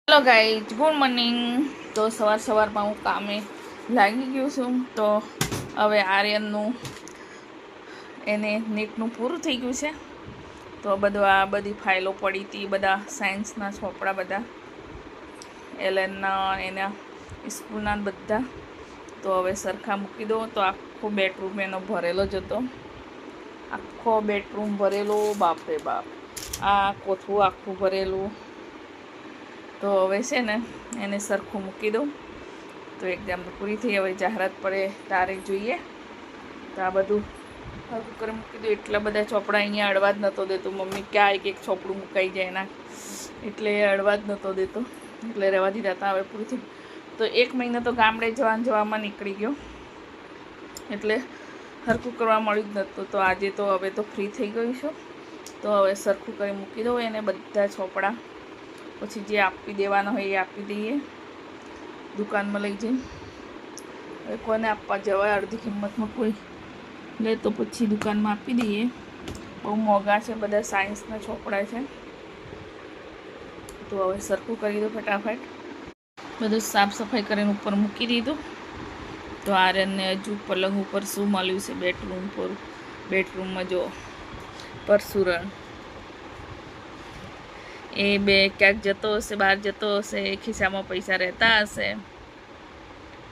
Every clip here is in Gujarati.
Hello guys, good morning. તો સવારમાં હું કામે લાગી ગયું છું. તો હવે આર્યનનું એને નીટનું પૂરું થઈ ગયું છે. તો બધી ફાઇલો પડી હતી, બધા સાયન્સના ચોપડા, બધા એલએનના એના સ્કૂલના બધા. તો હવે સરખા મૂકી દો. તો આખો બેડરૂમ એનો ભરેલો જ હતો, આખો બેડરૂમ ભરેલો. બાપરે બાપ, આ કોઠું આખું ભરેલું. તો હવે છે ને એને સરખું મૂકી દઉં તો એક્ઝામ તો પૂરી થઈ. હવે જાહેરાત પડે તારે જોઈએ. તો આ બધું સરખું કરી મૂકી દઉં. એટલા બધા ચોપડા અહીંયા અડવા જ નહોતો દેતો. મમ્મી ક્યાં એક ચોપડું મુકાઈ જાય એના, એટલે અડવા જ નહોતો દેતો, એટલે રહેવા દીધા હતા. હવે પૂરી થઈ. તો 1 મહિનો તો ગામડે જવામાં નીકળી ગયો, એટલે સરખું કરવા મળ્યું જ નહોતું. તો આજે તો હવે તો ફ્રી થઈ ગયું છું. તો હવે સરખું કરી મૂકી દઉં એને બધા ચોપડા. પછી જે આપી દેવાના હોય એ આપી દઈએ દુકાનમાં લઈ જઈને. હવે કોને આપવા જવાય, અડધી કિંમતમાં કોઈ લે તો પછી દુકાનમાં આપી દઈએ. બહુ મોંઘા છે, બધા સાયન્સના ચોપડા છે. તો હવે સરખું કરી દો ફટાફટ. બધું સાફ સફાઈ કરીને ઉપર મૂકી દીધું. તો આર્યનને હજુ પલંગ ઉપર શું મળ્યું છે બેડરૂમમાં જો પરસુરણ. એ બે ક્યાંક જતો હશે, બહાર જતો હશે, ખિસ્સામાં પૈસા રહેતા હશે.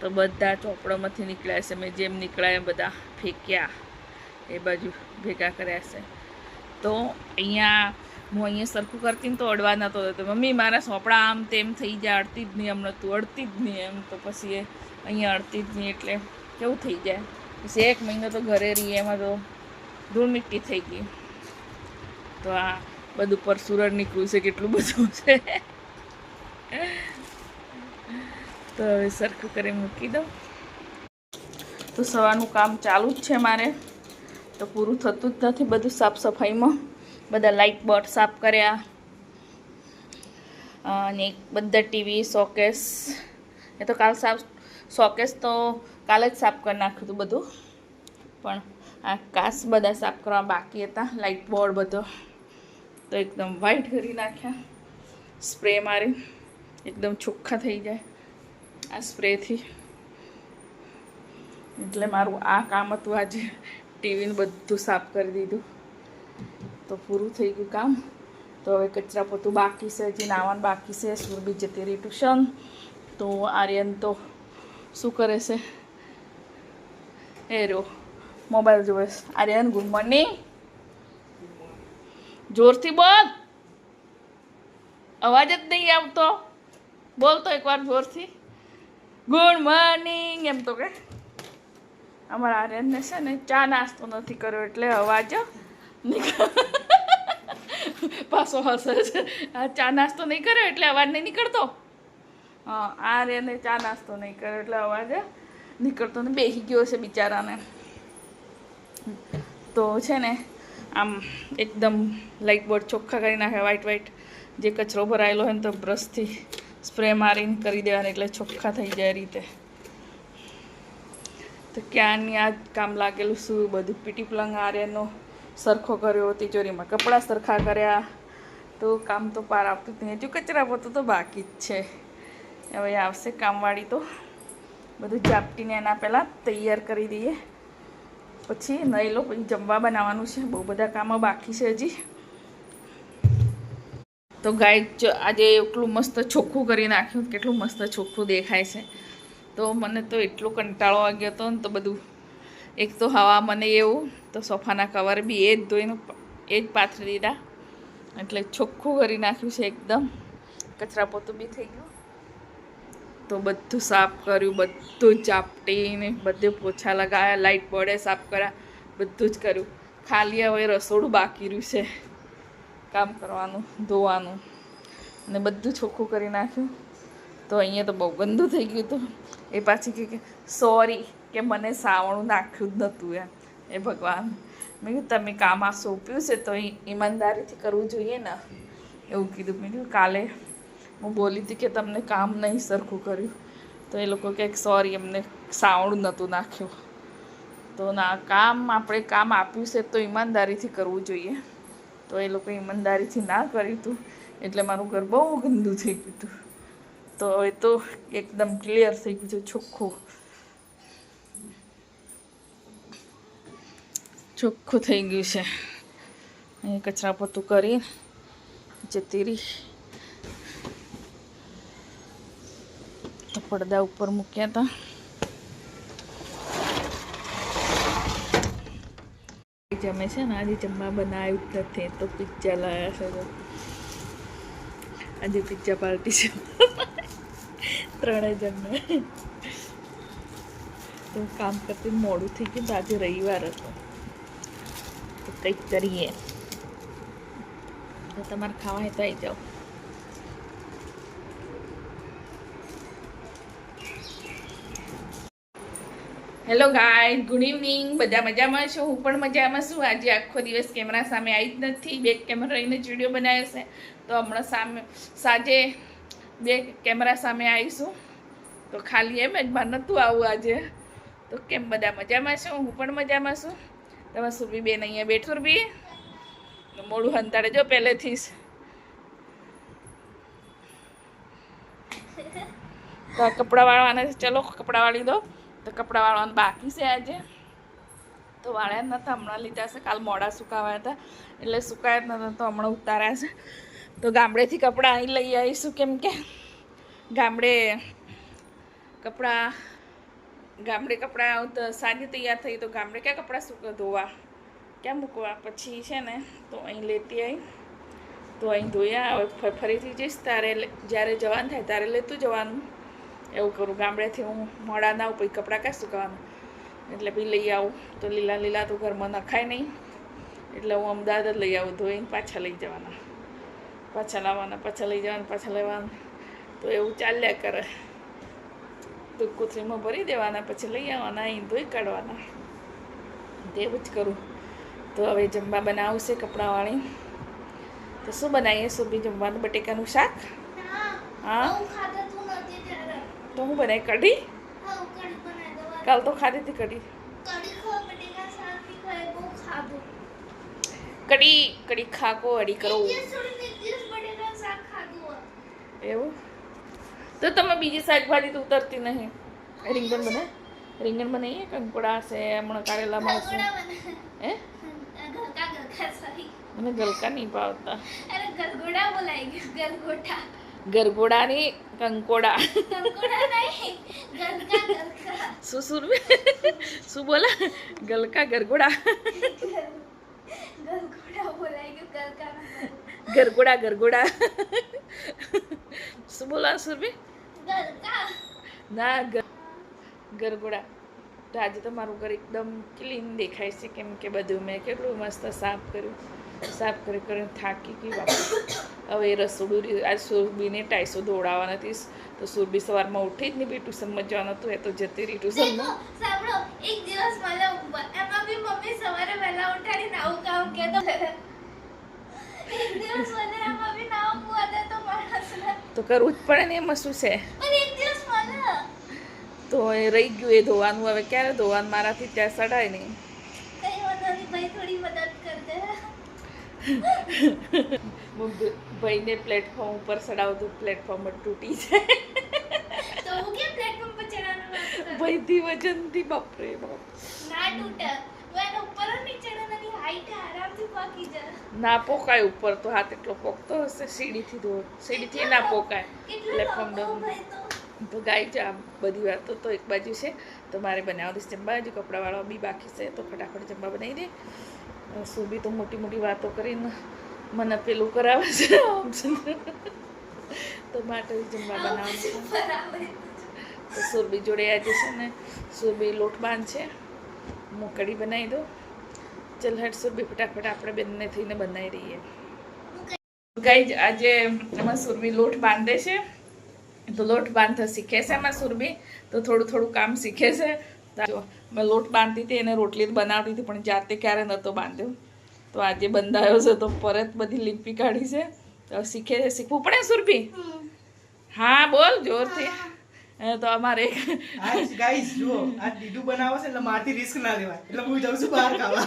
તો બધા ચોપડામાંથી નીકળ્યા હશે. મેં જેમ નીકળ્યા એમ બધા ફેંક્યા, એ બાજુ ભેગા કર્યા હશે. તો હું અહીંયા સરખું કરતી ને તો અડવા નહોતો દેતો. મમ્મી મારા ચોપડા આમ તેમ થઈ જાય, અડતી જ નહીં, એમ નહોતું અડતી જ નહીં એમ. તો પછી એ અહીંયા અડતી જ નહીં, એટલે કેવું થઈ જાય. પછી 1 મહિનો તો ઘરે રહીએ, એમાં તો ધૂળ મિટ્ટી થઈ ગઈ. તો આ બધું પરસુરણ નીકળ્યું છે, કેટલું બધું છે. તો હવે સરખું કરી મૂકી દઉં. તો સવારનું કામ ચાલુ જ છે મારે, તો પૂરું થતું જ નથી. બધું સાફ સફાઈમાં બધા લાઇટ બોર્ડ સાફ કર્યા, અને બધા ટીવી શોકેસ, એ તો શોકેસ તો કાલે જ સાફ કરી નાખ્યું હતું બધું. પણ આ કાચ બધા સાફ કરવા બાકી હતા. લાઇટ બોર્ડ બધો તો એકદમ વ્હાઈટ કરી નાખ્યા, સ્પ્રે મારી એકદમ ચોખ્ખા થઈ જાય આ સ્પ્રેથી. એટલે મારું આ કામ હતું આજે. ટીવીનું બધું સાફ કરી દીધું, તો પૂરું થઈ ગયું કામ. તો હવે કચરા પોતું બાકી છે, હજી નાવાનું બાકી છે. સુરભી જતી રહી ટ્યુશન. તો આર્યન તો શું કરે છે, એ રહ્યો મોબાઈલ જોવે. આર્યન ગુડ મોર્નિંગ, જોરથી બોલ, અવાજ જ નહીં આવતો. બોલ તો એકવાર જોરથી, ગુડ મોર્નિંગ એમ તો કે. અમારા આર્યનને છે ને ચા નાસ્તો નથી કર્યો, એટલે અવાજ પાછો હસે છે. આ ચા નાસ્તો નહીં કર્યો એટલે અવાજ નહીં નીકળતો. હા, આર્યને ચા નાસ્તો નહીં કર્યો એટલે અવાજ નીકળતો ને બેસી ગયો છે બિચારાને. તો છે ને આમ એકદમ લાઇટ બોર્ડ ચોખ્ખા કરી નાખે, વ્હાઈટ જે કચરો ભરાયેલો હોય ને તો બ્રશથી સ્પ્રે મારીને કરી દેવાના, એટલે ચોખ્ખા થઈ જાય રીતે. તો ક્યાંની આ કામ લાગેલું શું, બધું પીટી પલંગ આર્યનો સરખો કર્યો, તિજોરીમાં કપડાં સરખા કર્યા. તો કામ તો પાર આવતું જ નહીં. હજુ કચરા પોતું તો બાકી જ છે. હવે આવશે કામવાળી તો બધું ઝાપટીને એના પહેલાં તૈયાર કરી દઈએ, પછી નહીં લો, પછી જમવા બનાવવાનું છે. બહુ બધા કામો બાકી છે હજી. તો ગાય આજે એટલું મસ્ત ચોખ્ખું કરી નાખ્યું, કેટલું મસ્ત ચોખ્ખું દેખાય છે. તો મને તો એટલો કંટાળો વાગ્યો હતો ને, તો બધું એક તો હવા મને એવું, તો સોફાના કવર બી એ જ ધોઈને એ જ પાથરી દીધા, એટલે ચોખ્ખું કરી નાખ્યું છે એકદમ. કચરા પોતું બી થઈ ગયું. તો બધું સાફ કર્યું, બધું ઝાપટીને બધે પોછા લગાવ્યા, લાઇટ બોર્ડે સાફ કર્યા, બધું જ કર્યું. ખાલી હવે રસોડું બાકી રહ્યું છે કામ કરવાનું, ધોવાનું, અને બધું ચોખ્ખું કરી નાખ્યું. તો અહીંયા તો બહુ ગંદુ થઈ ગયું હતું. એ પાછી કે સોરી કે મને સાવણું નાખ્યું જ નહોતું એમ. એ ભગવાન, મેં કીધું તમે કામ આ સોંપ્યું છે તો ઈમાનદારીથી કરવું જોઈએ ને, એવું કીધું. મેં કીધું કાલે હું બોલી હતી કે તમને કામ નહીં સરખું કર્યું, તો એ લોકો કહે સોરી એમને સાવણું નહોતું નાખ્યું. તો ના, આપણે કામ આપ્યું છે તો ઈમાનદારીથી કરવું જોઈએ. તો એ લોકો ઈમાનદારીથી ના કર્યું હતું, એટલે મારું ઘર બહુ ગંદુ થઈ ગયું હતું. તો હવે તો એકદમ ક્લિયર થઈ ગયું છે, ચોખ્ખું થઈ ગયું છે. અહીં કચરા પોતું કરી જતી રહી. તો પડદા ઉપર મૂક્યા હતા. જમે છે ને, આજે જમવા બનાવ્યું જ નથી તો પિઝા લાવ્યા છે. તો આજે પિઝા પાર્ટી છે 3 જણને. તો કામ કરતી મોડું થઈ ગયું. તો આજે રવિવાર હતો તો કંઈક કરીએ. તો તમારે ખાવા હોય તો આવી જાઓ. Hello guys, good evening. બધા મજામાં છો? હું પણ મજામાં છું. આજે આખો દિવસ કેમેરા સામે આવી જ નથી. 2 કેમેરા રહીને જ વિડીયો બનાવ્યો છે. તો હમણાં સાંજે 2 કેમેરા સામે આવીશું. તો ખાલી એમ જ મારે નહોતું આવું આજે. તો કેમ બધા મજામાં છો? હું પણ મજામાં છું. તમે સુરભી બેન અહીંયા બેઠ. સુરભી મોડું હંતાડે જો પહેલેથી જ. તો કપડાં વાળવાના છે. ચલો કપડાં વાળી દો. તો કપડાં વાળવાનું બાકી છે આજે. તો વાળ્યા નહોતા, હમણાં લીધા છે. કાલ મોડા સુકાવ્યા હતા એટલે સુકાયા જ નહોતા, તો હમણાં ઉતાર્યા છે. તો ગામડેથી કપડાં અહીં લઈ આવીશું, કેમ કે ગામડે કપડાં તો સાંજે તૈયાર થઈ. તો ગામડે ક્યાં કપડાં ધોવા, ક્યાં મૂકવા? પછી છે ને તો અહીં લેતી આવી. તો અહીં ધોયા. હવે ફરીથી જઈશ ત્યારે જ્યારે જવાનું થાય ત્યારે લેતું જવાનું. એવું કરું. ગામડેથી હું મોડા ના આવું, પછી કપડાં ક્યાં સુકાવાનું, એટલે પછી લઈ આવું. તો લીલા તો ઘરમાં નખાય નહીં, એટલે હું અમદાવાદ જ લઈ આવું. ધોઈને પાછા લઈ જવાના, પાછા લાવવાના, પાછા લઈ જવાના, પાછા લેવાના. તો એવું ચાલ્યા કરે. તો કોથળીમાં ભરી દેવાના, પછી લઈ આવવાના, અહીં ધોઈ કાઢવાના. તેવું જ કરું. તો હવે જમવા બનાવું છે કપડાંવાળી. તો શું બનાવીએ સુબી જમવાનું? બટેકાનું શાક. હા, તો હું બનાવી કઢી. કાલ તો ખાધી હતી કઢી. કઢી ખાકો અડી કરો એવું. તો તમે બીજી શાકભાજી તો ઉતરતી નહીં. રીંગણ બનાવીએ, કંકોડા છે, હમણાં કારેલામાં છે. હે, મને ગલકા નહીં ભાવતા. ગરગોડા ની કંકોડા. શું બોલા? ગલકા ગરગોડા. ગરગોડા. શું બોલા સુરભી? ના, ગરગોડા. તો આજે તો મારું ઘર એકદમ ક્લીન દેખાય છે, કેમ કે બધું મેં કેટલું મસ્ત સાફ કરીને થાકી ગઈ બાપા. હવે રસોડું આજ સુરભીને ટાઈસો દોડાવવા નથી. તો સુરભી સવારમાં ઉઠી જ નહીં, બી ટ્યુશનમાં જવાનું હતું. એ તો જતી રહી ટ્યુશનમાં. તો કરવું જ પડે ને, એમાં શું છે? તો એ રહી ગયું એ ધોવાનું. હવે ક્યારે ધોવાનું? મારાથી ત્યાં સડાય નહીં. ભાઈને પ્લેટફોર્મ ઉપર ચડાવતું, પ્લેટફોર્મ જ તૂટી જાય. ભાઈથી વજનથી બાપરે બાપ ના પોકાય. ઉપર તો હાથ એટલો પોકતો હશે. સીડીથી ના પોકાય. પ્લેટફોર્મ તો ગાય છે. આ બધી વાતો તો એક બાજુ છે. તો મારે બનાવવા દઈશ જમવા. બાજુ કપડાવાળા બી બાકી છે, તો ફટાફટ જમવા બનાવી દે. સુરભી તો મોટી વાતો કરીને મને પેલું કરાવે છે. તો માટે જમવા બનાવવાનું. તો સુરભી જોડે આજે છે ને, સુરભી લોટ બાંધ છે. હું કઢી બનાવી દઉં. ચલ હેડ સુરભી, ફટાફટ આપણે બંને થઈને બનાવી રહીએ. ગાઈઝ, આજે એમાં સુરભી લોટ બાંધે છે. તો લોટ બાંધતા શીખે છે એમાં સુરભી. તો થોડું કામ શીખે છે. મેં લોટ બાંધતી હતી, એને રોટલી બનાવતી હતી, પણ જાતે ક્યારે નહોતો બાંધ્યો. તો આજે બંધાયો છે. તો પરત બધી લીંપી કાઢી છે. તો શીખવું પડે સુરભી. હા બોલ જોરથી. તો અમારે ગાઈસ જુઓ, આ દીદુ બનાવે છે એટલે મારથી રિસ્ક ના લેવાય, એટલે હું જાઉં છું બહાર ખાવા.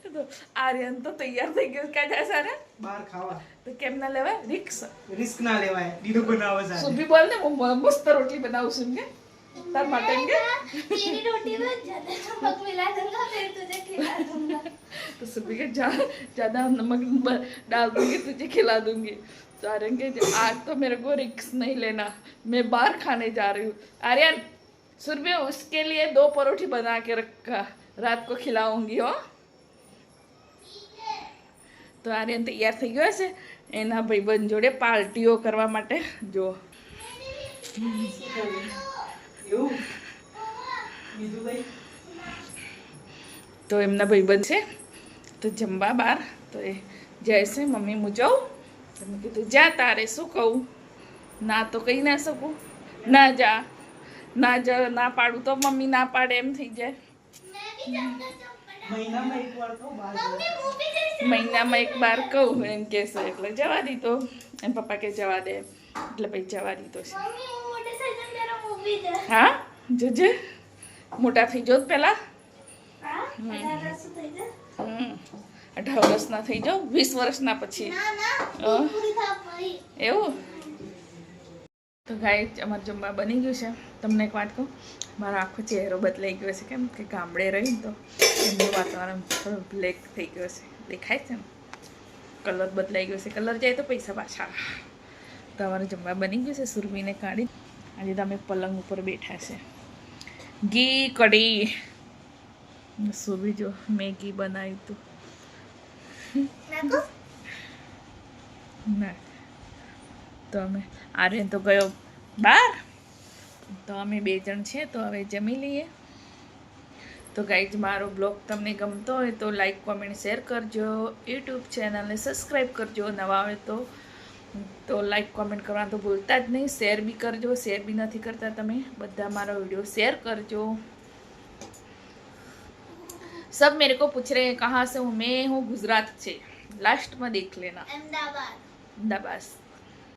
તો તો આર્યન તો તૈયાર થઈ ગયો ક્યાં જાય સારા બહાર ખાવા તો કેમ ના લેવાય રિક્સ રિસ્ક ના લેવાય દીદો બનાવો સાહેબ સુભી બોલ ને હું મસ્ત રોટલી બનાવું છું કે तार માટે કે तेरी रोटी में ज्यादा नमक मिला दूंगा फिर तुझे खिला दूंगा तो सुबह के ज्यादा नमक डाल दूंगी तुझे खिला दूंगी तो आर्यन के आज तो मेरे को रिक्स नहीं लेना मैं बाहर खाने जा रही हूँ आर्यन सुरभि उसके लिए 2 परोठी बना के रखा रात को खिलाऊंगी हो તો આર્યન તૈયાર થઈ ગયો છે એના ભાઈબંધ જોડે પાર્ટીઓ કરવા માટે જો એવું બીજું કઈ તો એમના ભાઈબંધ છે તો જમવા બહાર તો એ જાય છે મમ્મી હું જાઉં તો મેં કીધું જા તારે શું કહું ના તો કહી ના શકું ના જા ના પાડું તો મમ્મી ના પાડે એમ થઈ જાય मैं भी जाऊंगा चौपड़ा મહિનામાં એકવાર તો બહાર मम्मी मूवी जैसे મહિનામાં એક વાર કહું એમ કહેશે એટલે જવા દીધો એમ પપ્પા કે જવા દે એટલે પછી જવા દીધો છે मम्मी वो मोटे साइज में मेरा मूवी दे હા જોજે મોટા થઈ જો પહેલા हां 18 से થઈ જા 18 વર્ષના થઈ જાઓ 20 વર્ષના પછી ના ના પૂરી થા પડી એવું તો ગાય અમારે જમવા બની ગયું છે તમને એક વાત કહું મારો આખો ચહેરો બદલાઈ ગયો છે કેમ કે ગામડે રહીને તો એમનું વાતાવરણ થોડું બ્લેક થઈ ગયો છે દેખાય છે ને કલર બદલાઈ ગયો છે કલર જાય તો પૈસા પાછા આવે. તો અમારે જમવા બની ગયું છે સુરવીને કાઢી આજે તો અમે પલંગ ઉપર બેઠા છે ઘી કઢી સુરવી જો મેગી બનાવ્યું હતું નાકો ના તો અમે આર્યન તો ગયો બહાર તો અમે 2 જણ છે તો હવે જમી લઈએ તો ગાઈઝ મારો બ્લોગ તમને ગમતો હોય તો લાઈક કોમેન્ટ શેર કરજો યુટ્યુબ ચેનલને સબસ્ક્રાઈબ કરજો નવા હોય તો લાઈક કોમેન્ટ કરવાનું તો ભૂલતા જ નહીં શેર બી કરજો શેર બી નથી કરતા તમે બધા મારો વિડીયો શેર करजो सब मेरे को पूछ रहे हैं कहाँ से हूँ मैं हूँ गुजरात से लास्ट में देख लेना અમદાવાદ अहमदाबाद